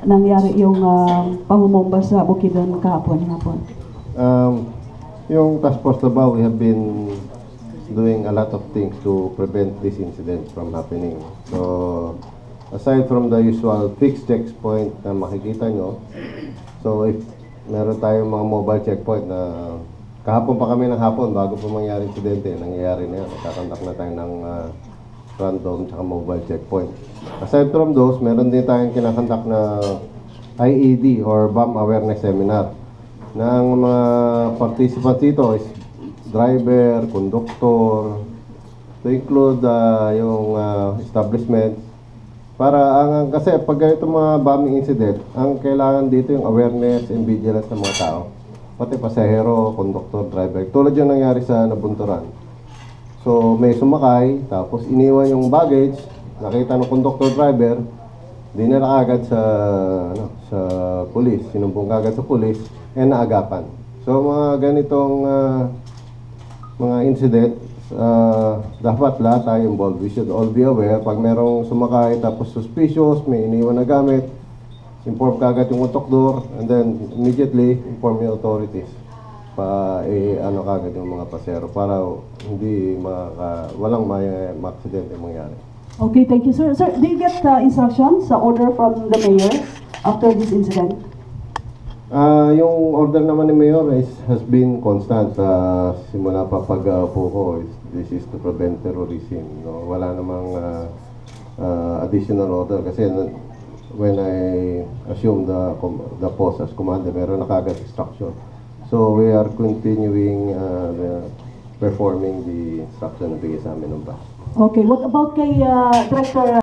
nangyari yung pangumomba sa Bukidnon kahapon? Yung Task Force Davao, we have been doing a lot of things to prevent this incident from happening. So, aside from the usual fixed checkpoint na makikita nyo, so if meron tayong mga mobile checkpoint na kahapon pa kami ng hapon bago pa mangyari insidente, nangyayari na yan. Nagkakandak na tayo ng random tsaka mobile checkpoint. Aside from those, meron din tayong kinakandak na IED or Bomb Awareness Seminar na ang mga participants dito is driver, conductor, to include yung establishment. Kasi pag ganito mga bombing incident, ang kailangan dito yung awareness and vigilance ng mga tao. Pati pasahero, conductor, driver. Tulad yung nangyari sa Nabunturan. So may sumakay, tapos iniwan yung baggage, nakita ng conductor, driver, dinala agad sa pulis, sinumbong agad sa pulis, naagapan. So mga ganitong mga incident, dapat lahat tayo involved. We should all be aware. Pag merong sumakay tapos suspicious, may iniwan na gamit, inform kagad yung conductor and then immediately inform yung authorities. Kagad yung mga pasero para hindi walang ma-aksidente mangyari. Okay, thank you, sir. Sir, did you get instructions, order from the mayor after this incident? Yung order naman ni Mayor has been constant simula pa pag-upo ko. This is to prevent terrorism. No? Wala namang additional order kasi when I assume the post as commander, meron na kagad instruction. So we are continuing performing the instruction na bigay sa amin ng PAS. Okay, what about kay Director